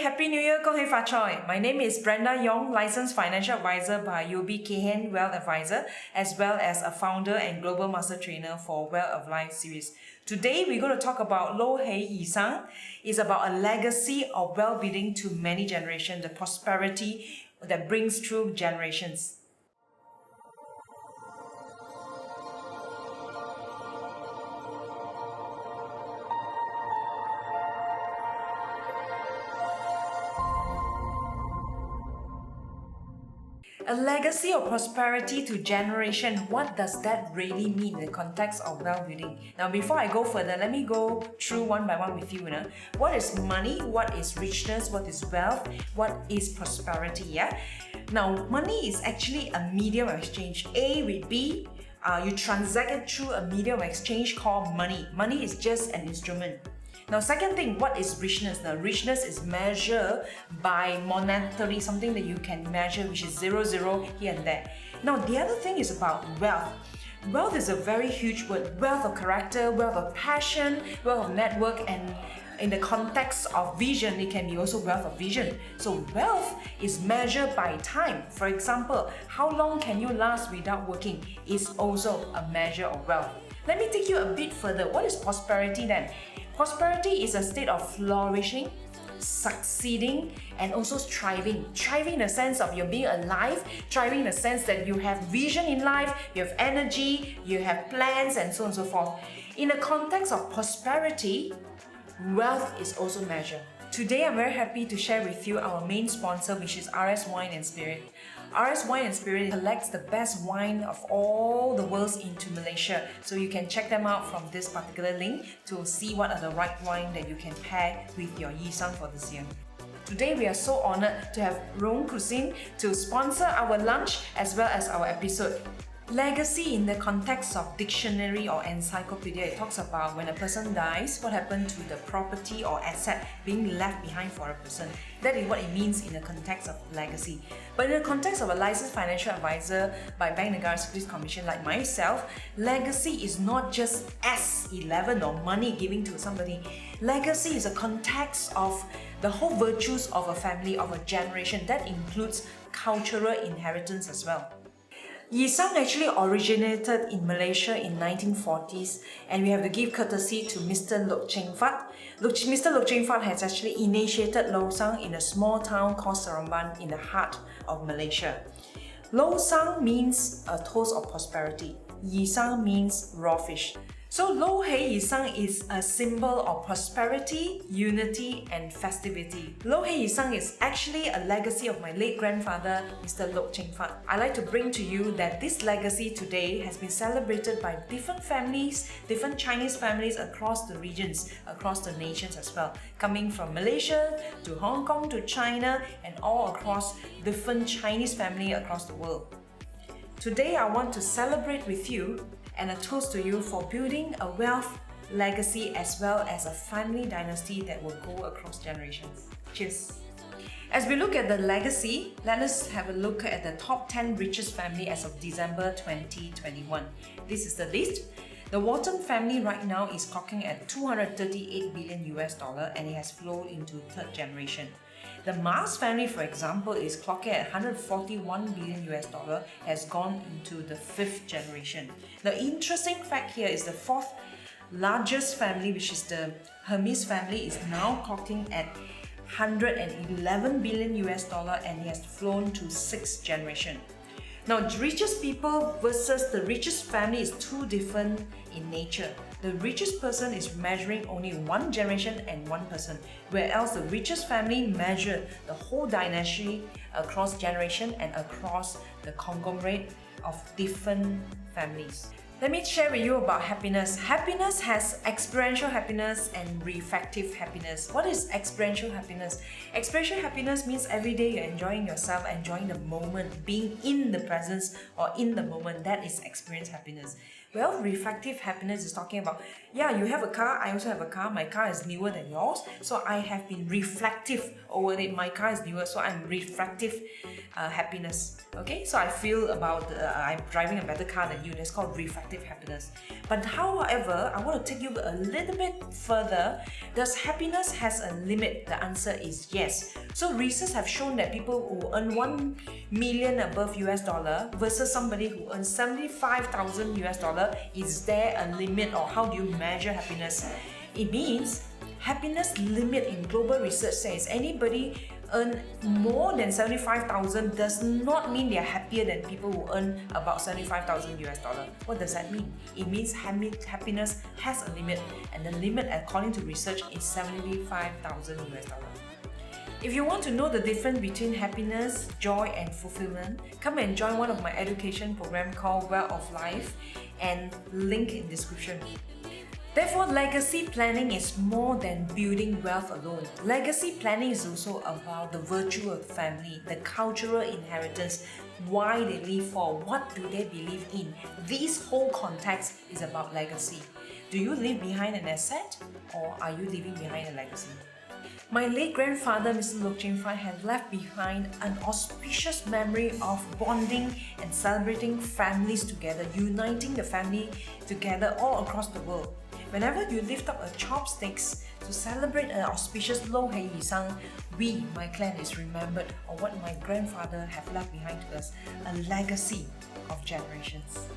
Happy New Year, Lo Hei Fa Choi. My name is Brenda Yong, licensed financial advisor by UOB Kay Hian Wealth Advisor, as well as a founder and global master trainer for Wealth of Life series. Today, we're going to talk about Lo Hei Yee Sang. It's about a legacy of well-being to many generations, the prosperity that brings through generations. A legacy of prosperity to generation, what does that really mean in the context of well-being? Now, before I go further, let me go through one by one with you. What is money? What is richness? What is wealth? What is prosperity? Yeah. Now, money is actually a medium of exchange. A with B, you transact it through a medium of exchange called money. Money is just an instrument. Now, second thing, what is richness? Now, richness is measured by monetary, something that you can measure, which is 0, 0 here and there. Now, the other thing is about wealth. Wealth is a very huge word. Wealth of character, wealth of passion, wealth of network, and in the context of vision, it can be also wealth of vision. So wealth is measured by time. For example, how long can you last without working is also a measure of wealth. Let me take you a bit further. What is prosperity then? Prosperity is a state of flourishing, succeeding, and also thriving. Thriving in the sense of you're being alive, thriving in the sense that you have vision in life, you have energy, you have plans, and so on and so forth. In the context of prosperity, wealth is also measured. Today, I'm very happy to share with you our main sponsor, which is RS Wine and Spirit. RS Wine and Spirit collects the best wine of all the worlds into Malaysia. So you can check them out from this particular link to see what are the right wine that you can pair with your Yee Sang for this year. Today, we are so honored to have Rome Cuisine to sponsor our lunch as well as our episode. Legacy in the context of dictionary or encyclopedia, it talks about when a person dies, what happened to the property or asset being left behind for a person. That is what it means in the context of legacy. But in the context of a licensed financial advisor by Bank Negara Securities Commission like myself, legacy is not just S11 or money giving to somebody. Legacy is a context of the whole virtues of a family, of a generation. That includes cultural inheritance as well. Yee Sang actually originated in Malaysia in 1940s, and we have to give courtesy to Mr. Loke Ching Fatt. Mr. Loke Ching Fatt has actually initiated Lo Sang in a small town called Seremban in the heart of Malaysia. Lo Sang means a toast of prosperity. Yee Sang means raw fish. So Lo Hei Yee Sang is a symbol of prosperity, unity, and festivity. Lo Hei Yee Sang is actually a legacy of my late grandfather, Mr. Loke Ching Fatt. I like to bring to you that this legacy today has been celebrated by different families, different Chinese families across the regions, across the nations as well, coming from Malaysia to Hong Kong to China and all across different Chinese families across the world. Today, I want to celebrate with you and a toast to you for building a wealth legacy as well as a family dynasty that will go across generations. Cheers! As we look at the legacy, let us have a look at the top 10 richest family as of December 2021. This is the list. The Walton family right now is clocking at $238 billion and it has flown into third generation. The Mars family, for example, is clocking at $141 billion, has gone into the fifth generation. The interesting fact here is the fourth largest family, which is the Hermes family, is now clocking at $111 billion and it has flown to sixth generation. Now, the richest people versus the richest family is too different in nature. The richest person is measuring only one generation and one person, whereas the richest family measure the whole dynasty across generation and across the conglomerate of different families. Let me share with you about happiness. Happiness has experiential happiness and reflective happiness. What is experiential happiness? Experiential happiness means every day you're enjoying yourself, enjoying the moment, being in the presence or in the moment. That is experience happiness. Well, reflective happiness is talking about, yeah, you have a car, I also have a car, my car is newer than yours, so I have been reflective over it. My car is newer, so I'm reflective happiness. Okay, so I feel about I'm driving a better car than you. That's called reflective happiness. But however, I want to take you a little bit further. Does happiness has a limit? The answer is yes. So research have shown that people who earn 1 million above US dollar versus somebody who earns 75,000 US dollar, is there a limit, or how do you measure happiness? It means happiness limit in global research says anybody earn more than 75,000 does not mean they are happier than people who earn about 75,000 US dollar. What does that mean? It means happiness has a limit, and the limit according to research is 75,000 US dollar. If you want to know the difference between happiness, joy and fulfillment, come and join one of my education program called Well of Life, and link in description. Therefore, legacy planning is more than building wealth alone. Legacy planning is also about the virtue of the family, the cultural inheritance, why they live for, what do they believe in. This whole context is about legacy. Do you leave behind an asset, or are you leaving behind a legacy? My late grandfather, Mr. Loke Ching Fatt, had left behind an auspicious memory of bonding and celebrating families together, uniting the family together all across the world. Whenever you lift up a chopsticks to celebrate an auspicious Lo Hei, Yee Sang, we, my clan, is remembered of what my grandfather have left behind to us, a legacy of generations.